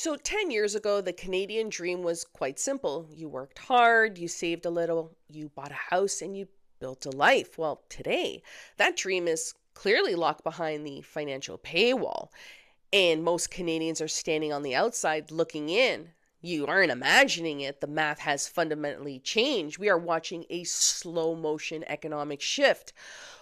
So, 10 years ago, the Canadian dream was quite simple. You worked hard, you saved a little, you bought a house, and you built a life. Well, today, that dream is clearly locked behind the financial paywall, and most Canadians are standing on the outside looking in. You aren't imagining it. The math has fundamentally changed. We are watching a slow motion economic shift,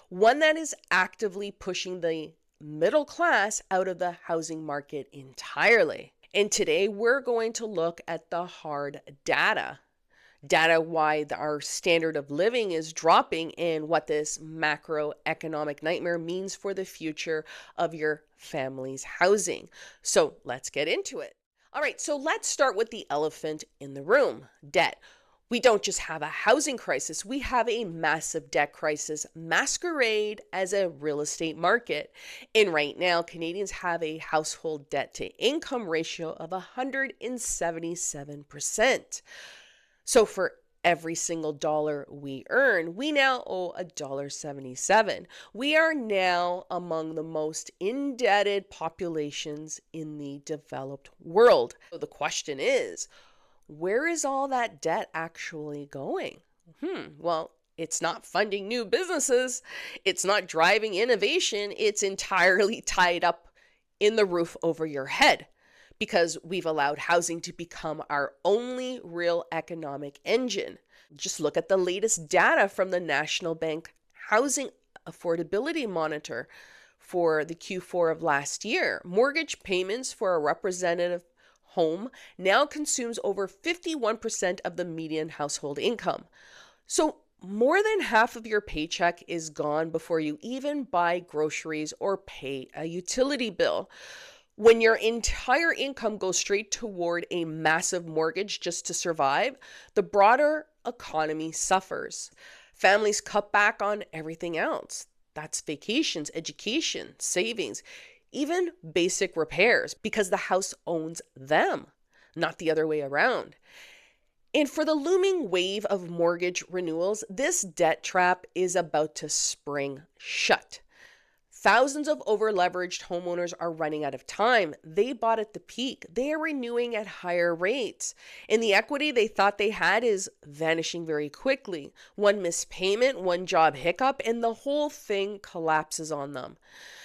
one that is actively pushing the middle class out of the housing market entirely. And today we're going to look at the hard data. Data why our standard of living is dropping and what this macroeconomic nightmare means for the future of your family's housing. So let's get into it. All right, so let's start with the elephant in the room, debt. We don't just have a housing crisis, we have a massive debt crisis masquerade as a real estate market. And right now, Canadians have a household debt to income ratio of 177%. So for every single dollar we earn, we now owe $1.77. We are now among the most indebted populations in the developed world. So the question is, where is all that debt actually going? Well, it's not funding new businesses. It's not driving innovation. It's entirely tied up in the roof over your head because we've allowed housing to become our only real economic engine. Just look at the latest data from the National Bank Housing Affordability Monitor for the Q4 of last year. Mortgage payments for a representative home now consumes over 51% of the median household income. So more than half of your paycheck is gone before you even buy groceries or pay a utility bill. When your entire income goes straight toward a massive mortgage just to survive, the broader economy suffers. Families cut back on everything else. That's vacations, education, savings, even basic repairs, because the house owns them, not the other way around. And for the looming wave of mortgage renewals, this debt trap is about to spring shut. Thousands of over-leveraged homeowners are running out of time. They bought at the peak. They are renewing at higher rates. And the equity they thought they had is vanishing very quickly. One missed payment, one job hiccup, and the whole thing collapses on them.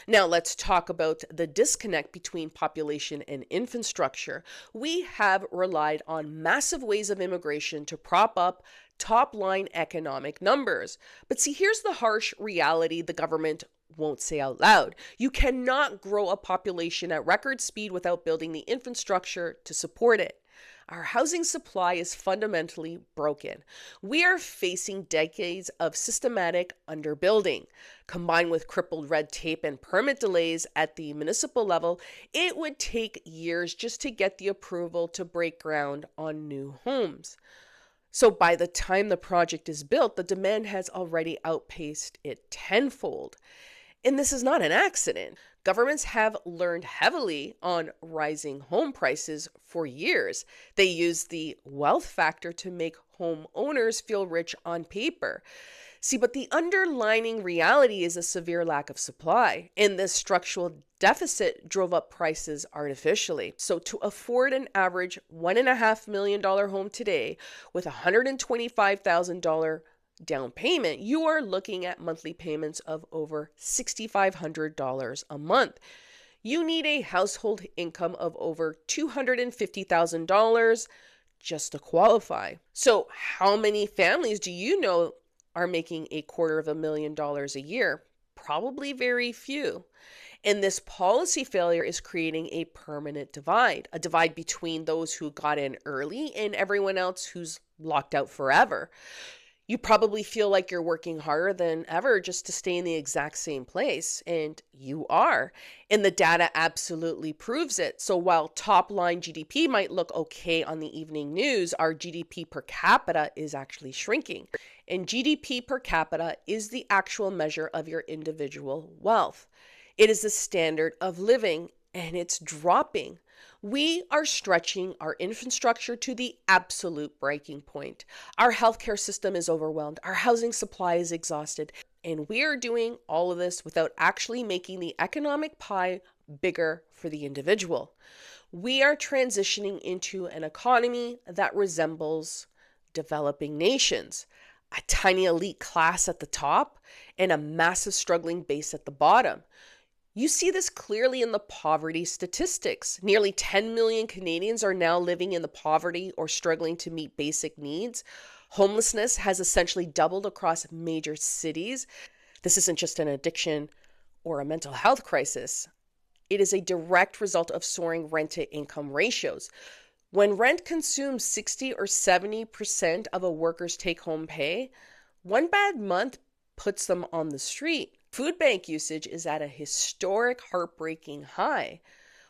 Now let's talk about the disconnect between population and infrastructure. We have relied on massive waves of immigration to prop up top-line economic numbers. But see, here's the harsh reality the government won't say out loud. You cannot grow a population at record speed without building the infrastructure to support it. Our housing supply is fundamentally broken. We are facing decades of systematic underbuilding. Combined with crippled red tape and permit delays at the municipal level, it would take years just to get the approval to break ground on new homes. So by the time the project is built, the demand has already outpaced it tenfold. And this is not an accident. Governments have learned heavily on rising home prices for years. They use the wealth factor to make homeowners feel rich on paper. See, but the underlying reality is a severe lack of supply, and this structural deficit drove up prices artificially. So to afford an average $1.5 million home today with $125,000 down payment, you are looking at monthly payments of over $6,500 a month. You need a household income of over $250,000 just to qualify. So how many families do you know are making $250,000 a year? Probably very few. And this policy failure is creating a permanent divide, a divide between those who got in early and everyone else who's locked out forever. You probably feel like you're working harder than ever just to stay in the exact same place, and you are. And the data absolutely proves it. So while top line GDP might look okay on the evening news, our GDP per capita is actually shrinking. And GDP per capita is the actual measure of your individual wealth. It is the standard of living, and it's dropping. We are stretching our infrastructure to the absolute breaking point. Our healthcare system is overwhelmed. Our housing supply is exhausted. And we are doing all of this without actually making the economic pie bigger for the individual. We are transitioning into an economy that resembles developing nations, a tiny elite class at the top and a massive struggling base at the bottom. You see this clearly in the poverty statistics. Nearly 10 million Canadians are now living in the poverty or struggling to meet basic needs. Homelessness has essentially doubled across major cities. This isn't just an addiction or a mental health crisis. It is a direct result of soaring rent to income ratios. When rent consumes 60 or 70% of a worker's take home pay, one bad month puts them on the street. Food bank usage is at a historic, heartbreaking high.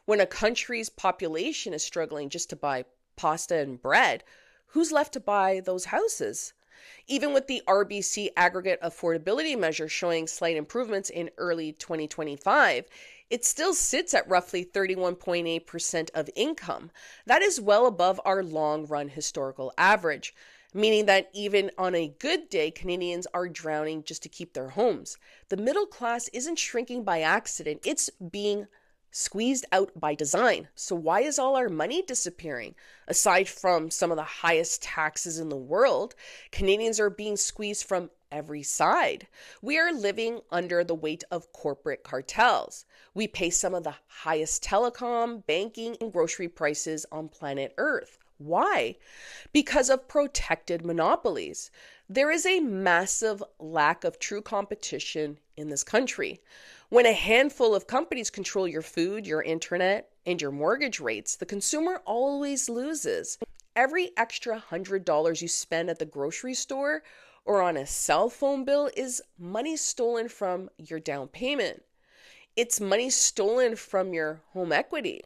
When a country's population is struggling just to buy pasta and bread, who's left to buy those houses? Even with the RBC aggregate affordability measure showing slight improvements in early 2025, it still sits at roughly 31.8% of income. That is well above our long-run historical average, meaning that even on a good day, Canadians are drowning just to keep their homes. The middle class isn't shrinking by accident, it's being squeezed out by design. So why is all our money disappearing? Aside from some of the highest taxes in the world, Canadians are being squeezed from every side. We are living under the weight of corporate cartels. We pay some of the highest telecom, banking, and grocery prices on planet Earth. Why? Because of protected monopolies. There is a massive lack of true competition in this country. When a handful of companies control your food, your internet, and your mortgage rates, the consumer always loses. Every extra $100 you spend at the grocery store or on a cell phone bill is money stolen from your down payment. It's money stolen from your home equity.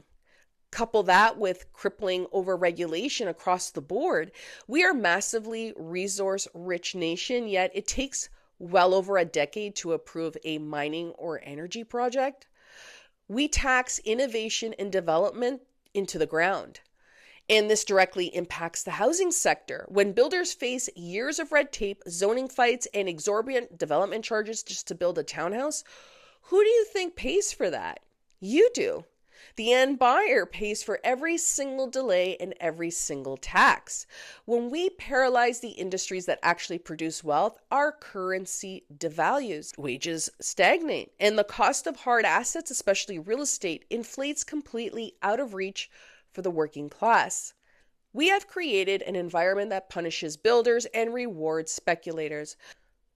Couple that with crippling overregulation across the board. We are a massively resource-rich nation, yet it takes well over a decade to approve a mining or energy project. We tax innovation and development into the ground. And this directly impacts the housing sector. When builders face years of red tape, zoning fights, and exorbitant development charges just to build a townhouse, who do you think pays for that? You do. The end buyer pays for every single delay and every single tax. When we paralyze the industries that actually produce wealth, our currency devalues, wages stagnate, and the cost of hard assets, especially real estate, inflates completely out of reach for the working class. We have created an environment that punishes builders and rewards speculators.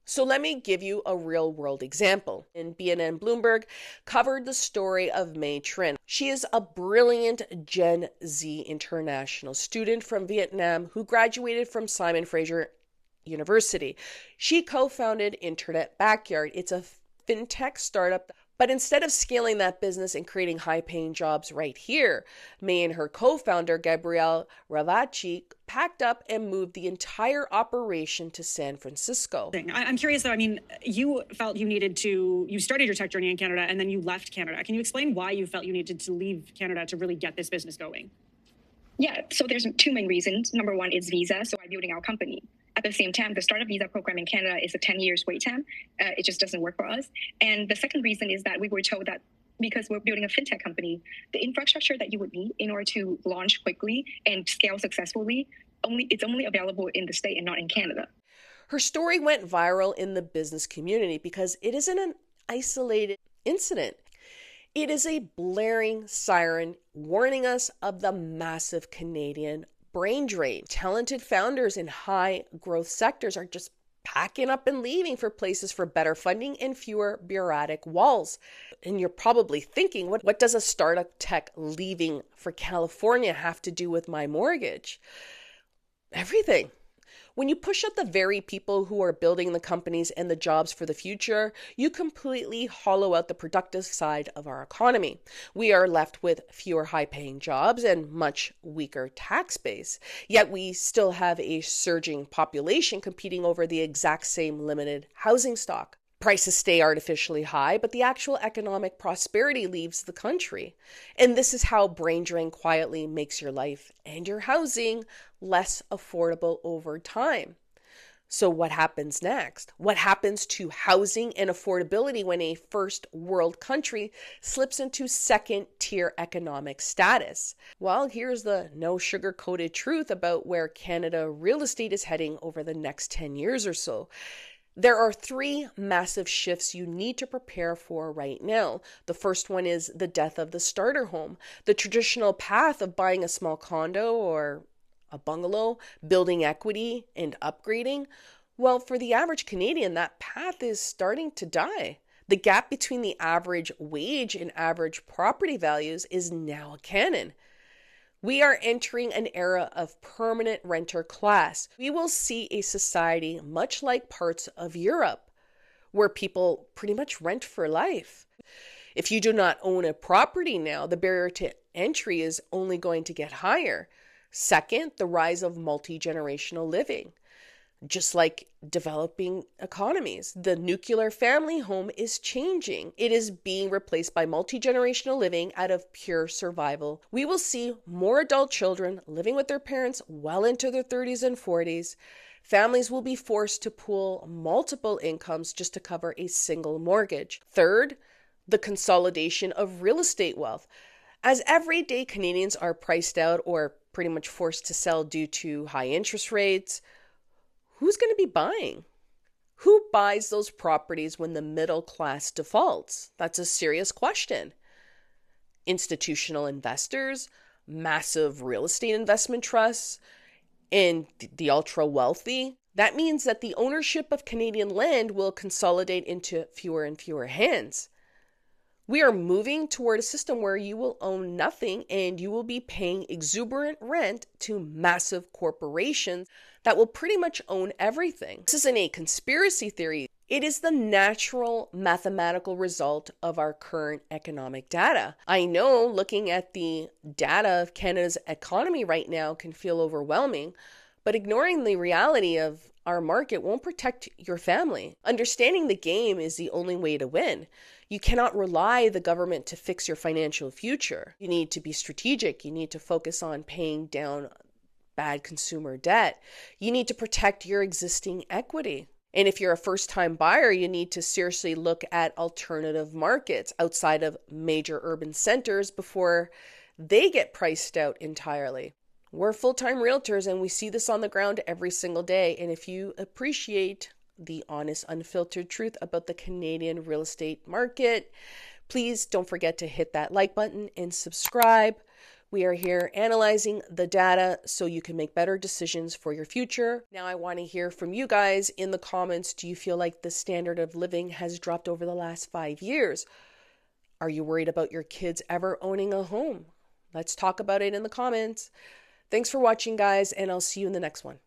So let me give you a real world example. And BNN Bloomberg covered the story of Mai Trinh. She is a brilliant Gen Z international student from Vietnam who graduated from Simon Fraser University. She co-founded Internet Backyard. It's a fintech startup. But instead of scaling that business and creating high-paying jobs right here, May and her co-founder, Gabrielle Ravacci, packed up and moved the entire operation to San Francisco. I'm curious, though. I mean, you felt you needed to, you started your tech journey in Canada and then you left Canada. Can you explain why you felt you needed to leave Canada to really get this business going? Yeah, so there's two main reasons. Number one is visa, so I'm building our company. At the same time, the startup visa program in Canada is a 10 years wait time. It just doesn't work for us. And the second reason is that we were told that because we're building a fintech company, the infrastructure that you would need in order to launch quickly and scale successfully, it's only available in the state and not in Canada. Her story went viral in the business community because it isn't an isolated incident. It is a blaring siren warning us of the massive Canadian brain drain. Talented founders in high growth sectors are just packing up and leaving for places for better funding and fewer bureaucratic walls. And you're probably thinking, what does a startup tech leaving for California have to do with my mortgage? Everything. When you push out the very people who are building the companies and the jobs for the future, you completely hollow out the productive side of our economy. We are left with fewer high-paying jobs and much weaker tax base. Yet we still have a surging population competing over the exact same limited housing stock. Prices stay artificially high, but the actual economic prosperity leaves the country. And this is how brain drain quietly makes your life and your housing less affordable over time. So, what happens next? What happens to housing and affordability when a first world country slips into second tier economic status? Well, here's the no sugar coated truth about where Canada real estate is heading over the next 10 years or so. There are three massive shifts you need to prepare for right now. The first one is the death of the starter home, the traditional path of buying a small condo or a bungalow, building equity, and upgrading. Well, for the average Canadian, that path is starting to die. The gap between the average wage and average property values is now a canon. We are entering an era of permanent renter class. We will see a society much like parts of Europe, where people pretty much rent for life. If you do not own a property now, the barrier to entry is only going to get higher. Second, the rise of multi-generational living. Just like developing economies, the nuclear family home is changing. It is being replaced by multi-generational living out of pure survival. We will see more adult children living with their parents well into their 30s and 40s. Families will be forced to pool multiple incomes just to cover a single mortgage. Third, the consolidation of real estate wealth. As everyday Canadians are priced out or pretty much forced to sell due to high interest rates, who's going to be buying? Who buys those properties when the middle class defaults? That's a serious question. Institutional investors, massive real estate investment trusts, and the ultra wealthy. That means that the ownership of Canadian land will consolidate into fewer and fewer hands. We are moving toward a system where you will own nothing and you will be paying exuberant rent to massive corporations that will pretty much own everything. This isn't a conspiracy theory. It is the natural mathematical result of our current economic data. I know looking at the data of Canada's economy right now can feel overwhelming, but ignoring the reality of our market won't protect your family. Understanding the game is the only way to win. You cannot rely on the government to fix your financial future. You need to be strategic. You need to focus on paying down bad consumer debt. You need to protect your existing equity. And if you're a first-time buyer, you need to seriously look at alternative markets outside of major urban centers before they get priced out entirely. We're full-time realtors and we see this on the ground every single day. And if you appreciate the honest, unfiltered truth about the Canadian real estate market, please don't forget to hit that like button and subscribe. We are here analyzing the data so you can make better decisions for your future. Now I want to hear from you guys in the comments. Do you feel like the standard of living has dropped over the last 5 years? Are you worried about your kids ever owning a home? Let's talk about it in the comments. Thanks for watching, guys, and I'll see you in the next one.